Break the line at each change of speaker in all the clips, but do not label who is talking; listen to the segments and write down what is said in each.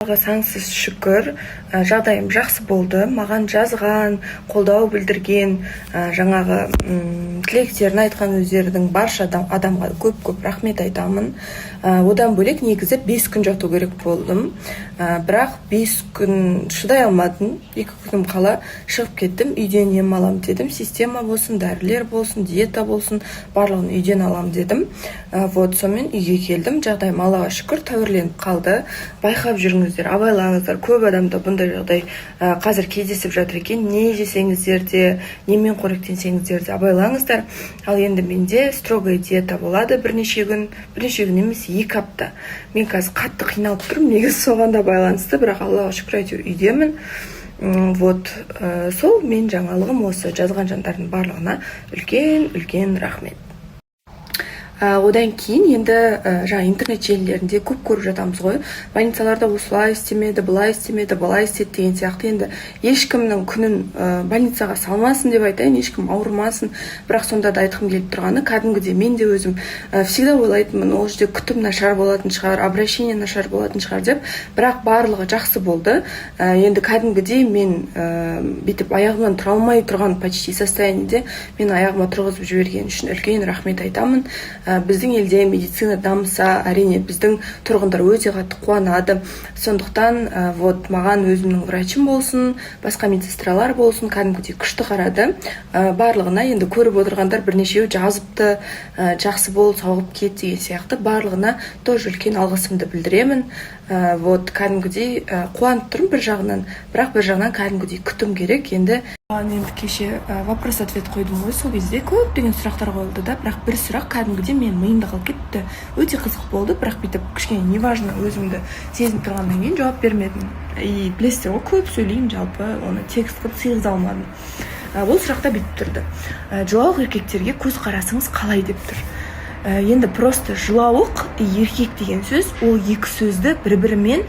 Аллаға сансыз шүкір, жағдайым жақсы болды. Маған жазған, қолдау білдірген, жаңағы тілектерін айтқан өздерінің барша адамға көп рахмет айтамын. Одан бөлек негізі 5 күн жату керек болдым. Бірақ 5 күн шыдай алмадым. 2 күнім қала шығып кеттім. Үйден ем алам дедім. Система болсын, дәрілер болсын, диета болсын, барлығын үйден алам дедім. Сонымен үйге келдім. Жағдайым Аллаға шүкір тәуірленіп қалды. Байқап жүріңіздер, абайлаңыздар. Көп адамда бұндай жағдай қазір кездесіп жатыр екен. Не жесеңіздер де, немен қоректенсеңіздер де абайлаңыздар. Ал енді менде строгая диета болады бірнеше күн емес 2 апта. Мен қазір қатты қиналып тұрмын, негізі соған да байланысты, бірақ Аллаға шүкір әйтеуір үйдемін. Сол мен жаңалығым осы. Жазған жандардың барлығына үлкен рахмет. Одан кейін енді жаңа интернет желілерінде көп көріп жатамыз ғой. Больницаларда осылай істемеді, былай істемеді, былай істеді деген сияқты. Енді ешкімнің күнін больницаға салмасын деп айтайын, ешкім ауырмасын. Бірақ сонда да айтқым келіп тұрғаны, кәдімгідей мен де өзім всегда ойлайтынмын, ол жерде күтім нашар болатын шығар, обращение нашар болатын шығар деп. Бірақ барлығы жақсы болды. Енді кәдімгідей мен бүйтіп аяғымнан тұра алмай тұрған почти состояниеде мен аяғыма тұрғызып жіберген үшін үлкен рахмет айтамын. Біздің елде медицина дамыса, әрине біздің тұрғындар өте қатты қуанады. Сондықтан маған өзімнің врачым болсын, басқа медсестралар болсын, кәдімгідей күшті қарады. Барлығына енді көріп отырғандар бірнешеуі жазыпты, жақсы бол, сауығып кет деген сияқты. Барлығына тоже үлкен алғысымды білдіремін. Кәдімгідей қуанып тұрмын бір жағынан, бірақ бір жағынан кәдімгідей күтім керек. Енді кеше вопрос-ответ қойдым ғой, сол кезде көптеген сұрақтар қойылды да, бірақ бір сұрақ кәдімгідей мен миымда қалып кетті. Өте қызық болды, бірақ бүйтіп кішкене неважно өзімді сезініп тұрғаннан кейін жауап бермедім. Білесіздер ғой, көп сөйлеймін, жалпы оны текст қылып сыйғыза алмадым. Ол сұрақта бүйтіп тұрды. Жылауық еркектерге көзқарасыңыз қалай деп тұр. Енді просто жылауық еркек деген сөз, ол екі сөзді бір-бірімен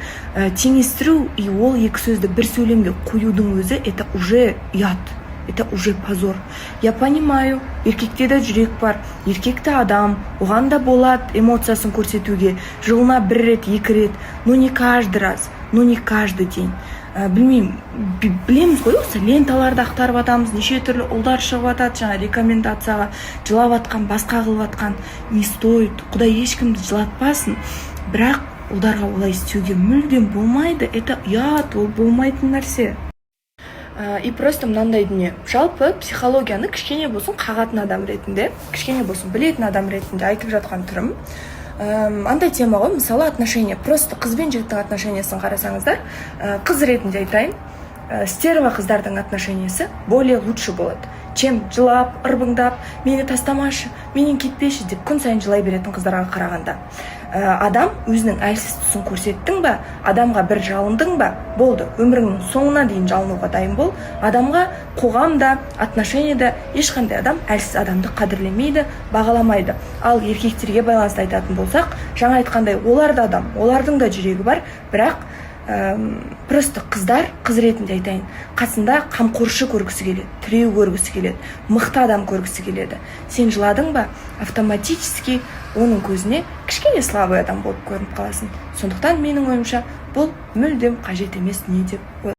теңестіру, ол екі сөзді бір сөйлемге қоюдың өзі, это уже ұят, это уже позор. Я понимаю, еркекте де жүрек бар, еркекті адам, оған да болады эмоциясын көрсетуге, жылына 1 рет, 2 рет, но не каждый раз, но не каждый день. Білеміз ғой, осы ленталарды ақтарып атамыз, неше түрлі ұлдар шығып атады, жаңа рекомендацияға жылап атқан, басқа қылып атқан. Не стоит, Құдай ешкімді жылатпасын, бірақ ұлдарға олай істеуге мүлдем болмайды, это ұят, ол болмайтын нәрсе. И просто мынандай дүние, жалпы психологияны кішкене болсын қағатын адам ретінде, кішкене болсын білетін адам ретінде айтып жатқан түрім. Андай тема ғой, мысалы отношения, просто қыз бен жігіттің отношениясын қарасаңыздар, қыз ретінде айтайын, стерва қыздардың отношениясы более лучше болады, чем жылап, ырбыңдап, мені тастамашы, менен кетпеші деп күн сайын жылай беретін қыздарға қарағанда. Адам өзінің әлсіз тұсын көрсеттің ба, адамға бір жалындың ба, болды, өміріңнің соңына дейін жалынуға дайын бол. Адамға, қоғамда, отношенияда ешқандай адам әлсіз адамды қадірлемейді, бағаламайды. Ал еркектерге байланысты айтатын болсақ, жаңа айтқандай, олар да адам, олардың да жүрегі бар, бірақ просто қыздар, қыз ретінде айтайын, қасында қамқоршы көргісі келеді, тіреу көргісі келеді, мықты адам көргісі келеді. Сен жыладың ба, автоматически оның көзіне кішкене слабый адам болып көрініп қаласың. Сондықтан менің ойымша бұл мүлдем қажет емес не деп